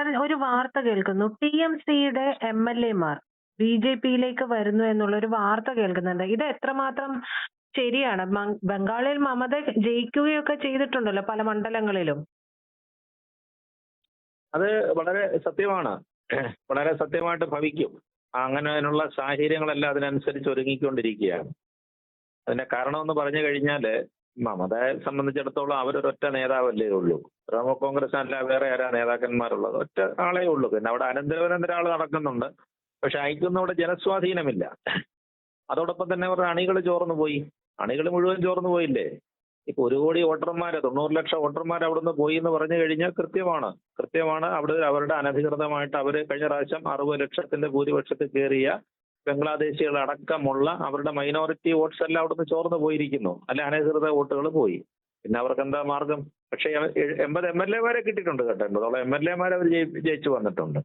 Sir, ഒരു വാർത്ത കേൾക്കുന്നു. TMCയുടെ MLA മാർ BJP-യിലേക്ക് വരുന്നു എന്നുള്ളൊരു വാർത്ത കേൾക്കുന്നുണ്ട്. ഇത് എത്രമാത്രം ശരിയാണ്? ബംഗാളിൽ മമത ജയിക്കുകയൊക്കെ ചെയ്തിട്ടുണ്ടല്ലോ പല മണ്ഡലങ്ങളിലും. അത് വളരെ സത്യമാണ്. വളരെ സത്യമായിട്ട് ഭവിക്കും. അങ്ങനെയുള്ള സാഹചര്യങ്ങളെല്ലാം അതിനനുസരിച്ച് ഒരുങ്ങിക്കൊണ്ടിരിക്കുകയാണ്. അതിന്റെ കാരണമെന്ന് പറഞ്ഞു കഴിഞ്ഞാല് മമതയെ സംബന്ധിച്ചിടത്തോളം അവരൊരൊറ്റ നേതാവല്ലേ ഉള്ളൂ. തൃണമൂൽ കോൺഗ്രസ് അല്ല വേറെ ആരാ നേതാക്കന്മാരുള്ളത്? ഒറ്റ ആളേ ഉള്ളൂ. പിന്നെ അവിടെ അനന്തരവനന്തര ആള് നടക്കുന്നുണ്ട്. പക്ഷെ അയക്കുന്ന അവിടെ ജനസ്വാധീനമില്ല. അതോടൊപ്പം തന്നെ അവരുടെ അണികൾ ചോർന്നു പോയി. അണികൾ മുഴുവൻ ചോർന്നു പോയില്ലേ? ഇപ്പൊ 1 കോടി വോട്ടർമാര് 90 ലക്ഷം വോട്ടർമാർ അവിടുന്ന് പോയി എന്ന് പറഞ്ഞു കഴിഞ്ഞാൽ കൃത്യമാണ്. അവിടെ അവരുടെ അനധികൃതമായിട്ട് അവര് കഴിഞ്ഞ പ്രാവശ്യം 60 ലക്ഷത്തിന്റെ ഭൂരിപക്ഷത്തിൽ കയറിയ ബംഗ്ലാദേശികൾ അടക്കമുള്ള അവരുടെ മൈനോറിറ്റി വോട്ട്സ് എല്ലാം അവിടുന്ന് ചോർന്നു പോയിരിക്കുന്നു. അല്ലെ, അനധികൃത വോട്ടുകൾ പോയി. പിന്നെ അവർക്ക് എന്താ മാർഗം? പക്ഷേ 80 MLA-മാരെ കിട്ടിയിട്ടുണ്ട് കേട്ടോ. 80 MLA-മാരെ അവർ ജയിച്ചു വന്നിട്ടുണ്ട്.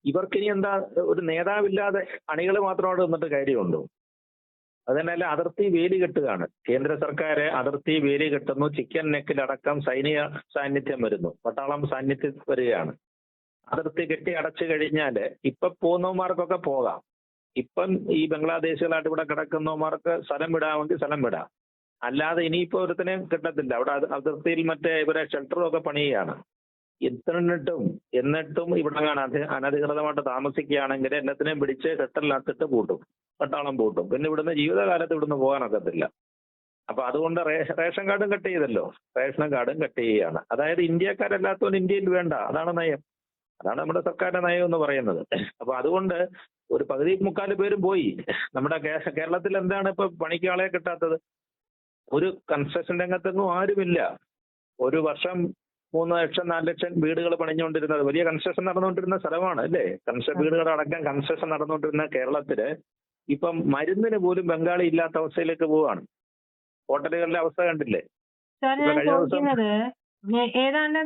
ഇവർക്കിനി എന്താ? ഒരു നേതാവില്ലാതെ അണികൾ മാത്രം അവിടെ നിന്നിട്ട് കാര്യമുണ്ടോ? അതിനല്ല, അതിർത്തി വേലി കെട്ടുകയാണ്. കേന്ദ്ര സർക്കാർ അതിർത്തി വേലി കെട്ടുന്നു. ചിക്കൻ നെക്കിലടക്കം സൈനിക സാന്നിധ്യം വരുന്നു. പട്ടാളം സാന്നിധ്യം വരികയാണ്. അതിർത്തി കെട്ടി അടച്ചു കഴിഞ്ഞാല് ഇപ്പൊ പോകുന്നവന്മാർക്കൊക്കെ പോകാം. ഇപ്പം ഈ ബംഗ്ലാദേശികളായിട്ട് ഇവിടെ കിടക്കുന്നവന്മാർക്ക് സ്ഥലം വിടാമെങ്കിൽ സ്ഥലം വിടാം. അല്ലാതെ ഇനിയിപ്പോ ഒരുത്തനെയും കിട്ടത്തില്ല. അവിടെ അതിർത്തിയിൽ മറ്റേ ഇവരെ ഷെൽട്ടറും ഒക്കെ പണിയുകയാണ്. എന്നിട്ടും ഇവിടെ അനധികൃതമായിട്ട് താമസിക്കുകയാണെങ്കിൽ എല്ലാത്തിനെയും പിടിച്ച് ഷെൽട്ടറിനകത്തിട്ട് പൂട്ടും, പട്ടാളം പൂട്ടും. പിന്നെ ഇവിടുന്ന് ജീവിതകാലത്ത് ഇവിടുന്ന് പോകാനൊക്കത്തില്ല. അപ്പൊ അതുകൊണ്ട് റേഷൻ കാർഡും കട്ട് ചെയ്തല്ലോ. റേഷൻ കാർഡും കട്ട് ചെയ്യുകയാണ്. അതായത് ഇന്ത്യക്കാരല്ലാത്തവൻ ഇന്ത്യയിൽ വേണ്ട. അതാണ് നയം. അതാണ് നമ്മുടെ സർക്കാരിന്റെ നയം എന്ന് പറയുന്നത്. അപ്പൊ അതുകൊണ്ട് ഒരു പകുതി 3/4 പേരും പോയി. നമ്മുടെ കേരളത്തിൽ എന്താണ് ഇപ്പൊ പണിക്ക് ആളെ കിട്ടാത്തത്? ഒരു കൺസ്ട്രക്ഷൻ രംഗത്തൊന്നും ആരുമില്ല. ഒരു വർഷം 3 ലക്ഷം 4 ലക്ഷം വീടുകൾ പണിഞ്ഞുകൊണ്ടിരുന്നത് വലിയ കൺസ്ട്രക്ഷൻ നടന്നുകൊണ്ടിരുന്ന സ്ഥലമാണ് അല്ലേ? വീടുകളടക്കം കൺസ്ട്രക്ഷൻ നടന്നുകൊണ്ടിരുന്ന കേരളത്തില് ഇപ്പം മരുന്നിന് പോലും ബംഗാളി ഇല്ലാത്ത അവസ്ഥയിലേക്ക് പോവുകയാണ്. ഹോട്ടലുകളിലെ അവസ്ഥ കണ്ടില്ലേ? സാർ, ഞാൻ ചോദിക്കുന്നത് ഏതാണ്ട്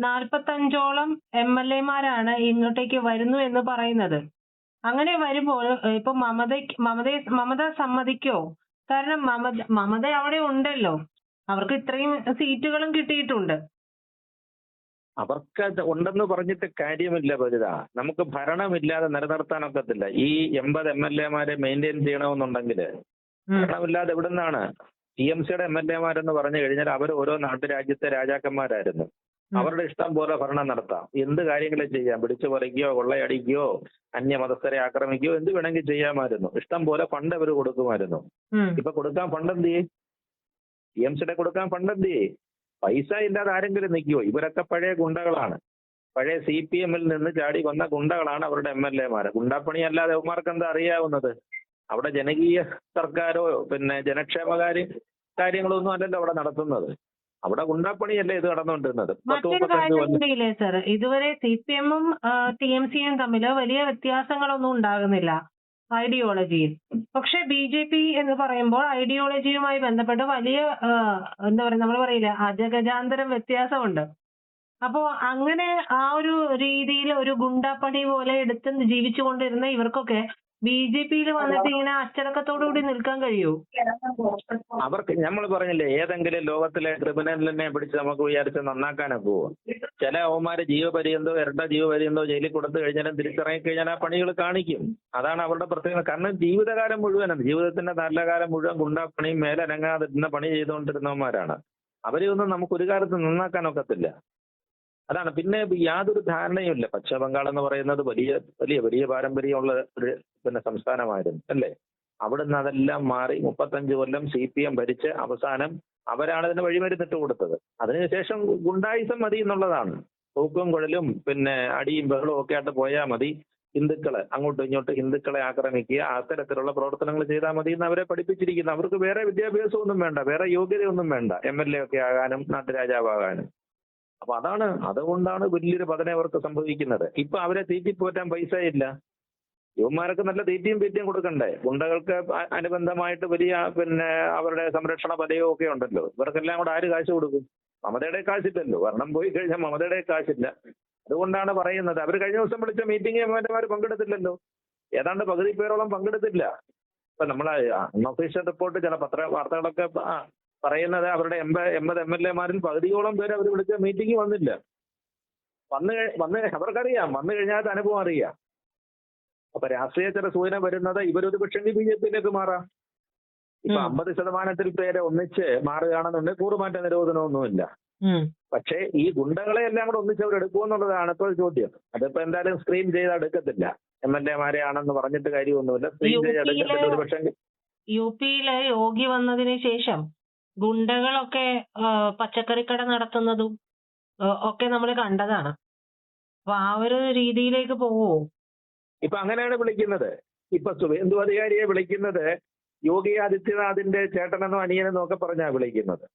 45ഓളം MLA-മാരാണ് ഇങ്ങോട്ടേക്ക് വരുന്നു എന്ന് പറയുന്നത്. അങ്ങനെ വരുമ്പോൾ ഇപ്പൊ മമത സമ്മതിക്കോ? കാരണം മമത അവിടെ ഉണ്ടല്ലോ. അവർക്ക് ഇത്രയും സീറ്റുകളും കിട്ടിയിട്ടുണ്ട്. അവർക്ക് ഉണ്ടെന്ന് പറഞ്ഞിട്ട് കാര്യമില്ല ഭരിത. നമുക്ക് ഭരണമില്ലാതെ നിലനിർത്താനൊക്കത്തില്ല. ഈ 80 MLA-മാരെ മെയിൻറ്റെയിൻ ചെയ്യണമെന്നുണ്ടെങ്കിൽ ഭരണമില്ലാതെ എവിടുന്നാണ്? TMCയുടെ MLA-മാരെന്ന് പറഞ്ഞു കഴിഞ്ഞാൽ അവർ ഓരോ നാട്ടുരാജ്യത്തെ രാജാക്കന്മാരായിരുന്നു. അവരുടെ ഇഷ്ടം പോലെ ഭരണം നടത്താം. എന്ത് കാര്യങ്ങളും ചെയ്യാം. പിടിച്ചു പറിക്കുകയോ കൊള്ളയടിക്കുകയോ അന്യമതസ്ഥരെ ആക്രമിക്കുകയോ എന്ത് വേണമെങ്കിൽ ചെയ്യാമായിരുന്നു. ഇഷ്ടം പോലെ ഫണ്ട് അവർ കൊടുക്കുമായിരുന്നു. ഇപ്പൊ കൊടുക്കാൻ ഫണ്ട് എന്ത് ചെയ്യും? TMCയുടെ കൊടുക്കാൻ ഫണ്ട് എന്ത് ചെയ്യും? പൈസ ഇല്ലാതെ ആരെങ്കിലും നിൽക്കുവോ? ഇവരൊക്കെ പഴയ ഗുണ്ടകളാണ്. പഴയ CPM-ൽ നിന്ന് ചാടി വന്ന ഗുണ്ടകളാണ് അവരുടെ MLA-മാര്. ഗുണ്ടാപ്പണി അല്ലാതെ അവന്മാർക്ക് എന്താ അറിയാവുന്നത്? അവിടെ ജനകീയ സർക്കാരോ പിന്നെ കാര്യങ്ങളൊന്നും അല്ലല്ലോ അവിടെ നടത്തുന്നത്. അവിടെ ഗുണ്ടാപ്പണിയല്ലേ ഇത് നടന്നുകൊണ്ടിരുന്നത്. മറ്റൊരു കാര്യം സർ, ഇതുവരെ CPM-ഉം TMC-യും തമ്മിൽ വലിയ വ്യത്യാസങ്ങളൊന്നും ഉണ്ടാകുന്നില്ല ഐഡിയോളജിയിൽ. പക്ഷെ BJP എന്ന് പറയുമ്പോൾ ഐഡിയോളജിയുമായി ബന്ധപ്പെട്ട് വലിയ എന്താ പറയുക, നമ്മൾ പറയില്ല അജഗജാന്തരം വ്യത്യാസമുണ്ട്. അപ്പോ അങ്ങനെ ആ ഒരു രീതിയിൽ ഒരു ഗുണ്ടാപ്പണി പോലെ എടുത്ത് ജീവിച്ചുകൊണ്ടിരുന്ന ഇവർക്കൊക്കെ BJP-യിൽ വന്നിട്ട് ഇങ്ങനെ അച്ചടക്കത്തോടു കൂടി നിൽക്കാൻ കഴിയൂ? അവർക്ക് നമ്മൾ പറഞ്ഞില്ലേ, ഏതെങ്കിലും ലോകത്തിലെ ക്രിമിനലിനെ പിടിച്ച് നമുക്ക് വിചാരിച്ച് നന്നാക്കാനൊക്കെ പോവും. ചില അവന്മാര് ജീവപര്യന്തോ ഇരട്ട ജീവപര്യന്തോ ജയിലിൽ കൊടുത്തു കഴിഞ്ഞാലും തിരിച്ചിറങ്ങി കഴിഞ്ഞാൽ ആ പണികൾ കാണിക്കും. അതാണ് അവരുടെ പ്രത്യേകത. കാരണം ജീവിതകാലം മുഴുവനും, ജീവിതത്തിന്റെ നല്ല കാലം മുഴുവൻ ഗുണ്ടാപ്പണിയും മേലനങ്ങാതിരുന്ന പണി ചെയ്തുകൊണ്ടിരുന്നവന്മാരാണ്. അവരെയൊന്നും നമുക്ക് ഒരു കാലത്ത് നന്നാക്കാനൊക്കത്തില്ല. അതാണ്. പിന്നെ യാതൊരു ധാരണയുമില്ല. പശ്ചിമ ബംഗാൾ എന്ന് പറയുന്നത് വലിയ വലിയ വലിയ പാരമ്പര്യമുള്ള ഒരു സംസ്ഥാനമായിരുന്നു അല്ലേ? അവിടുന്ന് അതെല്ലാം മാറി 35 കൊല്ലം CPM ഭരിച്ച് അവസാനം അവരാണ് ഇതിന് വഴിമരുന്നിട്ട് കൊടുത്തത്. അതിനുശേഷം ഗുണ്ടായിസം മതി എന്നുള്ളതാണ്. തൂക്കും കുഴലും പിന്നെ അടിയും ബഹളവും ഒക്കെ ആയിട്ട് പോയാൽ മതി. അങ്ങോട്ടും ഇങ്ങോട്ടും ഹിന്ദുക്കളെ ആക്രമിക്കുക, അത്തരത്തിലുള്ള പ്രവർത്തനങ്ങൾ ചെയ്താൽ മതി എന്ന് അവരെ പഠിപ്പിച്ചിരിക്കുന്നു. അവർക്ക് വേറെ വിദ്യാഭ്യാസമൊന്നും വേണ്ട, വേറെ യോഗ്യതയൊന്നും വേണ്ട MLA ഒക്കെ ആകാനും നാട്ടുരാജാവാകാനും. അപ്പൊ അതുകൊണ്ടാണ് വലിയൊരു പതനം അവർക്ക് സംഭവിക്കുന്നത്. ഇപ്പൊ അവരെ തീറ്റിപ്പോറ്റാൻ പൈസ ഇല്ല. യുവന്മാർക്ക് നല്ല തീറ്റിയും പീറ്റിയും കൊടുക്കണ്ടേ? ഗുണ്ടകൾക്ക് അനുബന്ധമായിട്ട് വലിയ പിന്നെ അവരുടെ സംരക്ഷണ വലയവും ഒക്കെ ഉണ്ടല്ലോ. ഇവർക്കെല്ലാം കൂടെ ആര് കാശ് കൊടുക്കും? മമതയുടെ കാശില്ലല്ലോ. ഭരണം പോയി കഴിഞ്ഞാൽ മമതയുടെ കാശില്ല. അതുകൊണ്ടാണ് പറയുന്നത്. അവർ കഴിഞ്ഞ ദിവസം വിളിച്ച മീറ്റിംഗ് MLA-മാർ പങ്കെടുത്തില്ലല്ലോ. ഏതാണ്ട് പകുതി പേരോളം പങ്കെടുത്തില്ല. ഇപ്പൊ നമ്മളെ അൺഒഫീഷ്യൽ റിപ്പോർട്ട് ചില വാർത്തകളൊക്കെ പറയുന്നത് അവരുടെ 80 MLA-മാരിൽ പകുതിയോളം പേര് അവർ വിളിച്ച മീറ്റിംഗ് വന്നില്ല. വന്ന് അവർക്കറിയാം, വന്നു കഴിഞ്ഞാൽ അനുഭവം അറിയാം. അപ്പൊ രാഷ്ട്രീയ ചില സൂചന വരുന്നത് ഇവരൊരു പക്ഷേ BJP-യിലേക്ക് മാറാം. ഇപ്പൊ 50% പേര് ഒന്നിച്ച് മാറുകയാണെന്നുണ്ടെങ്കിൽ കൂറുമാറ്റ നിരോധനമൊന്നുമില്ല. പക്ഷേ ഈ ഗുണ്ടകളെ എല്ലാം കൂടെ ഒന്നിച്ച് അവർ എടുക്കുമെന്നുള്ളതാണ് ഇപ്പോൾ ചോദ്യം. അതിപ്പോ എന്തായാലും സ്ക്രീൻ ചെയ്ത് എടുക്കത്തില്ല. MLA-മാരെ ആണെന്ന് പറഞ്ഞിട്ട് കാര്യമൊന്നുമില്ല. സ്ക്രീൻ ചെയ്ത് എടുക്കത്തില്ല. ഒരു പക്ഷേ UP-യിലെ യോഗി വന്നതിന് ശേഷം ഗുണ്ടകളൊക്കെ പച്ചക്കറിക്കട നടത്തുന്നതും ഒക്കെ നമ്മൾ കണ്ടതാണ്. അപ്പൊ ആ ഒരു രീതിയിലേക്ക് പോവോ? ഇപ്പൊ അങ്ങനെയാണ് വിളിക്കുന്നത്. ഇപ്പൊ സുവേന്ദു അധികാരിയെ വിളിക്കുന്നത് യോഗി ആദിത്യനാഥിന്റെ ചേട്ടനെന്നോ അനിയനെന്നോ ഒക്കെ പറഞ്ഞാണ് വിളിക്കുന്നത്.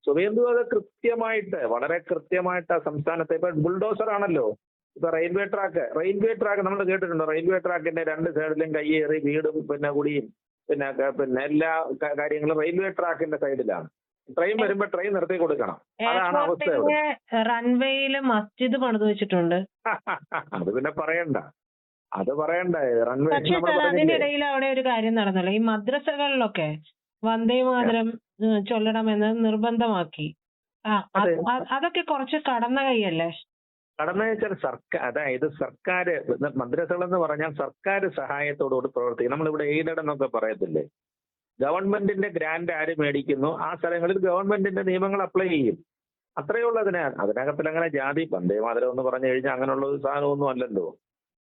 സുവേന്ദു അത് കൃത്യമായിട്ട്, വളരെ കൃത്യമായിട്ട് സംസ്ഥാനത്തെ ഇപ്പൊ ബുൾഡോസർ ആണല്ലോ. ഇപ്പൊ റെയിൽവേ ട്രാക്ക് നമ്മൾ കേട്ടിട്ടുണ്ടോ? റെയിൽവേ ട്രാക്കിന്റെ 2 സൈഡിലും കയ്യേറി വീടും പിന്നെ കുടിയും പിന്നെ എല്ലാ കാര്യങ്ങളും റെയിൽവേ ട്രാക്കിന്റെ സൈഡിലാണ്. ട്രെയിൻ വരുമ്പോ ട്രെയിൻ നിർത്തി കൊടുക്കണം. അതാണ് അവസ്ഥ. റൺവേയില് മസ്ജിദ് പണിത് വെച്ചിട്ടുണ്ട്. അത് പിന്നെ പറയണ്ട. റൺവേ പക്ഷേ അതിനിടയിൽ അവിടെ ഒരു കാര്യം നടന്നല്ലോ. ഈ മദ്രസകളിലൊക്കെ വന്ദേ മാതരം ചൊല്ലണമെന്ന് നിർബന്ധമാക്കി. അതൊക്കെ കുറച്ച് കടന്ന കൈയല്ലേ? കടന്നു വെച്ചാൽ സർക്കാർ മദ്രസകൾ എന്ന് പറഞ്ഞാൽ സർക്കാർ സഹായത്തോടുകൂടി പ്രവർത്തിക്കും. നമ്മളിവിടെ എയ്ഡഡ് എന്നൊക്കെ പറയത്തില്ലേ? ഗവൺമെന്റിന്റെ ഗ്രാന്റ് ആര് മേടിക്കുന്നു ആ സ്ഥലങ്ങളിൽ ഗവൺമെന്റിന്റെ നിയമങ്ങൾ അപ്ലൈ ചെയ്യും. അത്രയേ ഉള്ളൂ. അതിനകത്തിൽ അങ്ങനെ ജാതി വന്ദേ മാതരം എന്ന് പറഞ്ഞു കഴിഞ്ഞാൽ അങ്ങനെയുള്ള ഒരു സാധനമൊന്നും അല്ലല്ലോ.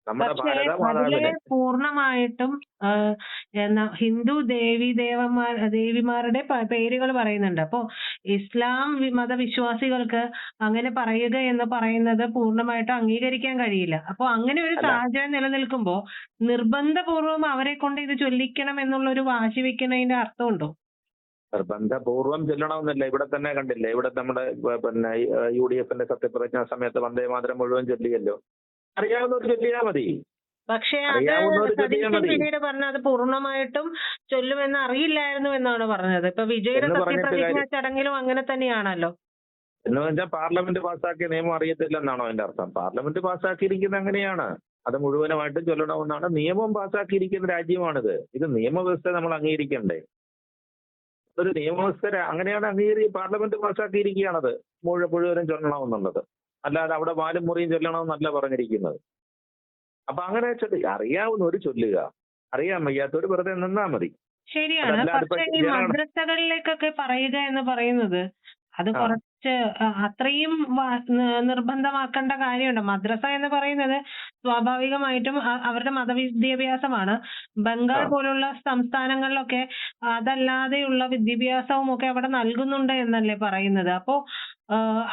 നമ്മുടെ ഭാരത മാതാവിനെ പൂർണ്ണമായിട്ടും ഹിന്ദു ദേവിമാരുടെ പേരുകൾ പറയുന്നുണ്ട്. അപ്പോ ഇസ്ലാം മതവിശ്വാസികൾക്ക് അങ്ങനെ പറയുക എന്ന് പറയുന്നത് പൂർണ്ണമായിട്ടും അംഗീകരിക്കാൻ കഴിയില്ല. അപ്പൊ അങ്ങനെ ഒരു സാഹചര്യം നിലനിൽക്കുമ്പോ നിർബന്ധപൂർവം അവരെ കൊണ്ട് ഇത് ചൊല്ലിക്കണം എന്നുള്ള ഒരു വാശി വെക്കുന്നതിന്റെ അർത്ഥമുണ്ടോ? നിർബന്ധപൂർവ്വം ചൊല്ലണമെന്നില്ല. ഇവിടെ തന്നെ കണ്ടില്ലേ, ഇവിടെ നമ്മുടെ പിന്നെ UDF-ന്റെ സത്യപ്രതിജ്ഞാ സമയത്ത് വന്ദേ മാതരം മുഴുവൻ ചൊല്ലിയല്ലോ. അറിയാവുന്നവർ ചൊല്ലിയാൽ മതി. പക്ഷേ പിന്നീട് പറഞ്ഞ അത് പൂർണ്ണമായിട്ടും ചൊല്ലുമെന്ന് അറിയില്ലായിരുന്നു എന്നാണ് പറഞ്ഞത്. ഇപ്പൊ വിജയുടെ സത്യപ്രതിജ്ഞാ ചടങ്ങിലും അങ്ങനെ തന്നെയാണല്ലോ. എന്ന് വെച്ചാൽ പാർലമെന്റ് പാസ്സാക്കിയ നിയമം അറിയത്തില്ലെന്നാണോ അതിന്റെ അർത്ഥം? പാർലമെന്റ് പാസ്സാക്കിയിരിക്കുന്നത് അങ്ങനെയാണ്. അത് മുഴുവനുമായിട്ടും ചൊല്ലണമെന്നാണ്. നിയമം പാസ്സാക്കിയിരിക്കുന്ന രാജ്യമാണിത്. ഇത് നിയമവ്യവസ്ഥ നമ്മൾ അംഗീകരിക്കണ്ടേ? ഒരു നിയമവ്യവസ്ഥ അങ്ങനെയാണ് പാർലമെന്റ് പാസ്സാക്കിയിരിക്കുകയാണത്. മുഴുവനും ചൊല്ലണമെന്നുള്ളത്. അല്ലാതെ അവിടെ വാലും മുറിയും ചൊല്ലണമെന്നല്ല പറഞ്ഞിരിക്കുന്നത്. അപ്പൊ അങ്ങനെ അറിയാവുന്നവര് ചൊല്ലുക, അറിയാൻ വയ്യാത്തവര് വെറുതെ നിന്നാ മതി. ശരിയാണ്. പക്ഷേ ഈ മദ്രസകളിലേക്കൊക്കെ പറയുക എന്ന് പറയുന്നത് അത് കുറച്ച് അത്രയും നിർബന്ധമാക്കേണ്ട കാര്യമുണ്ട്. മദ്രസ എന്ന് പറയുന്നത് സ്വാഭാവികമായിട്ടും അവരുടെ മതവിദ്യാഭ്യാസമാണ്. ബംഗാൾ പോലുള്ള സംസ്ഥാനങ്ങളിലൊക്കെ അതല്ലാതെയുള്ള വിദ്യാഭ്യാസവും ഒക്കെ അവിടെ നൽകുന്നുണ്ട് എന്നല്ലേ പറയുന്നത്. അപ്പോ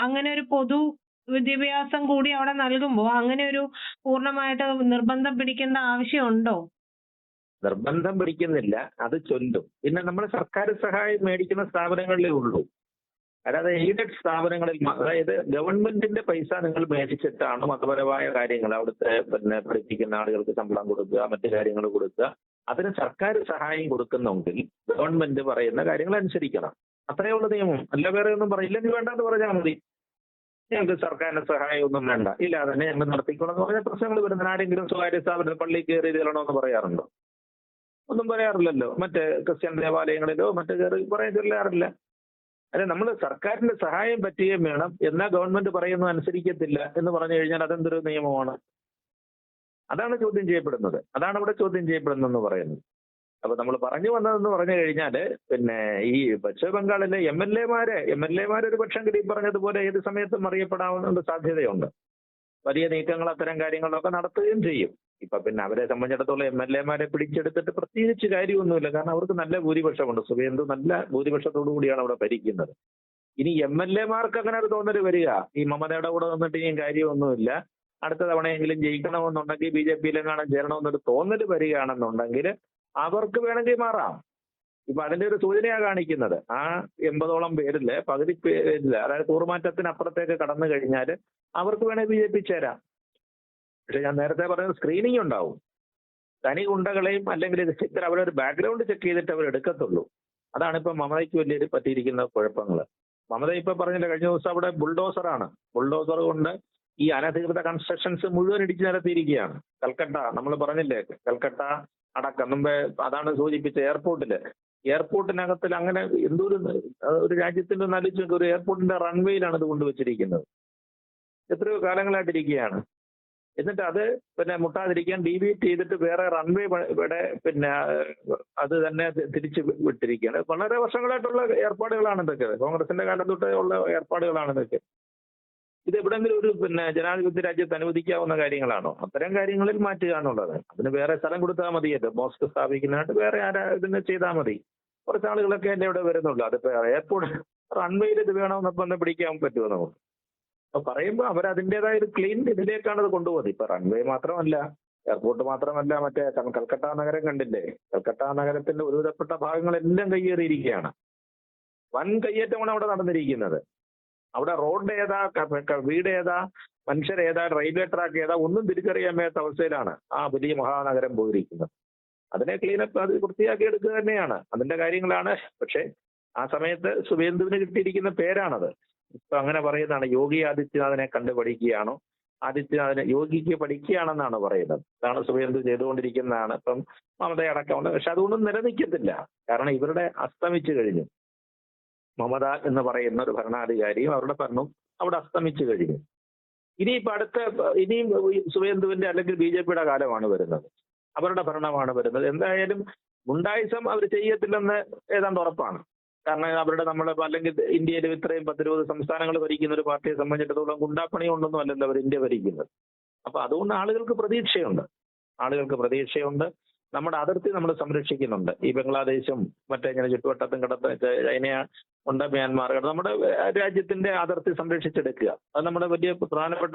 അങ്ങനെ ഒരു പൊതു വിദ്യാഭ്യാസം കൂടി അവിടെ നൽകുമ്പോൾ അങ്ങനെ ഒരു പൂർണ്ണമായിട്ട് നിർബന്ധം പിടിക്കേണ്ട ആവശ്യമുണ്ടോ? നിർബന്ധം പിടിക്കുന്നില്ല, അത് ചൊല്ലും. പിന്നെ നമ്മൾ സർക്കാർ സഹായം മേടിക്കുന്ന സ്ഥാപനങ്ങളിലേ ഉള്ളൂ. അല്ലാതെ എയ്ഡഡ് സ്ഥാപനങ്ങളിൽ, അതായത് ഗവൺമെന്റിന്റെ പൈസ നിങ്ങൾ മേടിച്ചിട്ടാണ് മതപരമായ കാര്യങ്ങൾ അവിടുത്തെ പിന്നെ പഠിപ്പിക്കുന്ന ആളുകൾക്ക് ശമ്പളം കൊടുക്കുക, മറ്റു കാര്യങ്ങൾ കൊടുക്കുക. അതിന് സർക്കാർ സഹായം കൊടുക്കുന്നുണ്ടെങ്കിൽ ഗവൺമെന്റ് പറയുന്ന കാര്യങ്ങൾ അനുസരിക്കണം. അത്രയേ ഉള്ള നിയമം. അല്ല വേറെ ഒന്നും പറയില്ല. നീ വേണ്ടെന്ന് പറഞ്ഞാൽ മതി. ഞങ്ങൾക്ക് സർക്കാരിന്റെ സഹായം ഒന്നും വേണ്ട, ഇല്ല തന്നെ ഞങ്ങൾ നടത്തിക്കണം എന്ന് പറഞ്ഞാൽ പ്രശ്നങ്ങൾ വരുന്ന ആരെങ്കിലും സ്വകാര്യ സ്ഥാപനത്തിൽ പള്ളി കയറി ചെല്ലണമെന്ന് പറയാറുണ്ടോ? ഒന്നും പറയാറില്ലല്ലോ. മറ്റേ ക്രിസ്ത്യൻ ദേവാലയങ്ങളിലോ മറ്റു കയറി പറയാൻ ചൊല്ലാറില്ല. അല്ലെ, നമ്മൾ സർക്കാരിന്റെ സഹായം പറ്റുകയും വേണം, എന്നാൽ ഗവൺമെന്റ് പറയുന്നത് അനുസരിക്കത്തില്ല എന്ന് പറഞ്ഞു കഴിഞ്ഞാൽ അതെന്തൊരു നിയമമാണ്? അതാണ് ചോദ്യം ചെയ്യപ്പെടുന്നത്. അതാണ് ഇവിടെ ചോദ്യം ചെയ്യപ്പെടുന്നതെന്ന് പറയുന്നത്. അപ്പൊ നമ്മൾ പറഞ്ഞു വന്നതെന്ന് പറഞ്ഞു കഴിഞ്ഞാല് പിന്നെ ഈ പശ്ചിമ ബംഗാളിലെ എം എൽ എമാര് ഒരു പക്ഷം ഈ പറഞ്ഞതുപോലെ ഏത് സമയത്തും അറിയപ്പെടാവുന്ന സാധ്യതയുണ്ട്. വലിയ നീക്കങ്ങൾ അത്തരം കാര്യങ്ങളൊക്കെ നടത്തുകയും ചെയ്യും. ഇപ്പൊ പിന്നെ അവരെ സംബന്ധിച്ചിടത്തോളം MLA-മാരെ പിടിച്ചെടുത്തിട്ട് പ്രത്യേകിച്ച് കാര്യമൊന്നുമില്ല. കാരണം അവർക്ക് നല്ല ഭൂരിപക്ഷമുണ്ട്. സുവേന്ദു നല്ല ഭൂരിപക്ഷത്തോടു കൂടിയാണ് അവിടെ ഭരിക്കുന്നത്. ഇനി MLA-മാർക്ക് അങ്ങനെ ഒരു തോന്നൽ വരിക, ഈ മമതയുടെ കൂടെ നിന്നിട്ട് ഇനിയും കാര്യമൊന്നുമില്ല, അടുത്ത തവണയെങ്കിലും ജയിക്കണമെന്നുണ്ടെങ്കിൽ BJP-യിലെങ്ങാനും ചേരണമെന്നൊരു തോന്നൽ വരികയാണെന്നുണ്ടെങ്കിൽ അവർക്ക് വേണമെങ്കിൽ മാറാം. ഇപ്പൊ അതിന്റെ ഒരു സൂചനയാണ് കാണിക്കുന്നത്. ആ 80ഓളം പേരില് പകുതി പേരില്ല, അതായത് കൂറുമാറ്റത്തിനപ്പുറത്തേക്ക് കടന്നു കഴിഞ്ഞാൽ അവർക്ക് വേണമെങ്കിൽ BJP ചേരാം. പക്ഷെ ഞാൻ നേരത്തെ പറഞ്ഞ സ്ക്രീനിങ് ഉണ്ടാവും. തനി ഗുണ്ടകളെയും അല്ലെങ്കിൽ ഇത്ര അവരൊരു ബാക്ക്ഗ്രൗണ്ട് ചെക്ക് ചെയ്തിട്ട് അവർ എടുക്കത്തുള്ളൂ. അതാണ് ഇപ്പൊ മമതയ്ക്ക് വലിയ പറ്റിയിരിക്കുന്ന കുഴപ്പങ്ങൾ. മമത ഇപ്പൊ പറഞ്ഞില്ല, കഴിഞ്ഞ ദിവസം അവിടെ ബുൾഡോസർ കൊണ്ട് ഈ അനധികൃത കൺസ്ട്രക്ഷൻസ് മുഴുവൻ ഇടിച്ചു നിരത്തിയിരിക്കുകയാണ്. കൽക്കട്ട, നമ്മൾ പറഞ്ഞില്ലേ, കൽക്കട്ട അടക്കം മുമ്പേ അതാണ് സൂചിപ്പിച്ച എയർപോർട്ടില് എയർപോർട്ടിനകത്തിൽ അങ്ങനെ ഒരു രാജ്യത്തിന്റെ ഒന്ന് ആലോചിച്ച് നോക്ക്, ഒരു എയർപോർട്ടിന്റെ റൺവേയിലാണ് ഇത് കൊണ്ടുവച്ചിരിക്കുന്നത്. എത്രയോ കാലങ്ങളായിട്ടിരിക്കുകയാണ്. എന്നിട്ട് അത് പിന്നെ മുട്ടാതിരിക്കാൻ ഡീവിയേറ്റ് ചെയ്തിട്ട് വേറെ റൺവേ പിന്നെ അത് തന്നെ തിരിച്ച് വിട്ടിരിക്കുകയാണ്. വളരെ വർഷങ്ങളായിട്ടുള്ള ഏർപ്പാടുകളാണ് ഇതൊക്കെ. കോൺഗ്രസിന്റെ കാലം തൊട്ടേ ഉള്ള ഏർപ്പാടുകളാണ് ഇതൊക്കെ. ഇത് എവിടെങ്കിലും ഒരു പിന്നെ ജനാധിപത്യ രാജ്യത്ത് അനുവദിക്കാവുന്ന കാര്യങ്ങളാണോ? അത്തരം കാര്യങ്ങളിൽ മാറ്റുക എന്നുള്ളത്. അതിന് വേറെ സ്ഥലം കൊടുത്താൽ മതിയല്ലോ. മോസ്ക് സ്ഥാപിക്കുന്നതായിട്ട് വേറെ ഇതിന് ചെയ്താൽ മതി. കുറച്ച് ആളുകളൊക്കെ എൻ്റെ ഇവിടെ വരുന്നുള്ളൂ. അതിപ്പോ എയർപോർട്ട് റൺവേയിൽ ഇത് വേണമെന്നൊക്കെ പിടിക്കാൻ പറ്റുമോ നമുക്ക്? അപ്പൊ പറയുമ്പോൾ അവർ അതിൻ്റെതായ ഒരു ക്ലീൻ ഇതിലേക്കാണ് അത് കൊണ്ടുപോകുന്നത്. ഇപ്പൊ റൺവേ മാത്രമല്ല, എയർപോർട്ട് മാത്രമല്ല, മറ്റേ കൽക്കട്ട നഗരം കണ്ടില്ലേ? കൽക്കട്ട നഗരത്തിന്റെ ഒരുവിധപ്പെട്ട ഭാഗങ്ങളെല്ലാം കയ്യേറിയിരിക്കുകയാണ്. വൻ കയ്യേറ്റമാണ് അവിടെ നടന്നിരിക്കുന്നത്. അവിടെ റോഡ് ഏതാ, വീട് ഏതാ, മനുഷ്യരേതാ, റെയിൽവേ ട്രാക്ക് ഏതാ, ഒന്നും തിരിച്ചറിയാൻ മേലാത്ത അവസ്ഥയിലാണ് ആ വലിയ മഹാനഗരം പോയിരിക്കുന്നത്. അതിനെ ക്ലീനപ്പ് അത് വൃത്തിയാക്കി എടുക്കുക തന്നെയാണ് അതിന്റെ കാര്യങ്ങളാണ്. പക്ഷെ ആ സമയത്ത് സുവേന്ദുവിന് കിട്ടിയിരിക്കുന്ന പേരാണത്. ഇപ്പൊ അങ്ങനെ പറയുന്നതാണ്, യോഗി ആദിത്യനാഥിനെ കണ്ടു പഠിക്കുകയാണോ, ആദിത്യനാഥിനെ യോഗിക്ക് പഠിക്കുകയാണെന്നാണ് പറയുന്നത്. അതാണ് സുവേന്ദു ചെയ്തുകൊണ്ടിരിക്കുന്നതാണ്. ഇപ്പം മമതയടക്കമുണ്ട്. പക്ഷെ അതുകൊണ്ടും നിലനിൽക്കത്തില്ല. കാരണം ഇവരുടെ അസ്തമിച്ചു കഴിഞ്ഞു. മമത എന്ന് പറയുന്ന ഒരു ഭരണാധികാരിയും അവരുടെ ഭരണവും അവിടെ അസ്തമിച്ചു കഴിഞ്ഞു. ഇനിയും സുവേന്ദുവിന്റെ അല്ലെങ്കിൽ BJP-യുടെ കാലമാണ് വരുന്നത്. അവരുടെ ഭരണമാണ് വരുന്നത്. എന്തായാലും ഗുണ്ടായിസം അവർ ചെയ്യത്തില്ലെന്ന് ഏതാണ്ട് ഉറപ്പാണ്. കാരണം അവരുടെ അല്ലെങ്കിൽ ഇന്ത്യയിൽ ഇത്രയും 10-20 സംസ്ഥാനങ്ങൾ ഭരിക്കുന്ന ഒരു പാർട്ടിയെ സംബന്ധിച്ചിടത്തോളം ഗുണ്ടാപ്പണി കൊണ്ടൊന്നും അല്ലല്ലോ അവർ ഇന്ത്യ ഭരിക്കുന്നത്. അപ്പൊ അതുകൊണ്ട് ആളുകൾക്ക് പ്രതീക്ഷയുണ്ട്. നമ്മുടെ അതിർത്തി നമ്മൾ സംരക്ഷിക്കുന്നുണ്ട്. ഈ ബംഗ്ലാദേശും മറ്റേ ഇങ്ങനെ ചുറ്റുവട്ടത്തും ചൈന ഉണ്ട്, മ്യാൻമാർ, നമ്മുടെ രാജ്യത്തിന്റെ അതിർത്തി സംരക്ഷിച്ചെടുക്കുക. അത് നമ്മുടെ വലിയ പ്രധാനപ്പെട്ട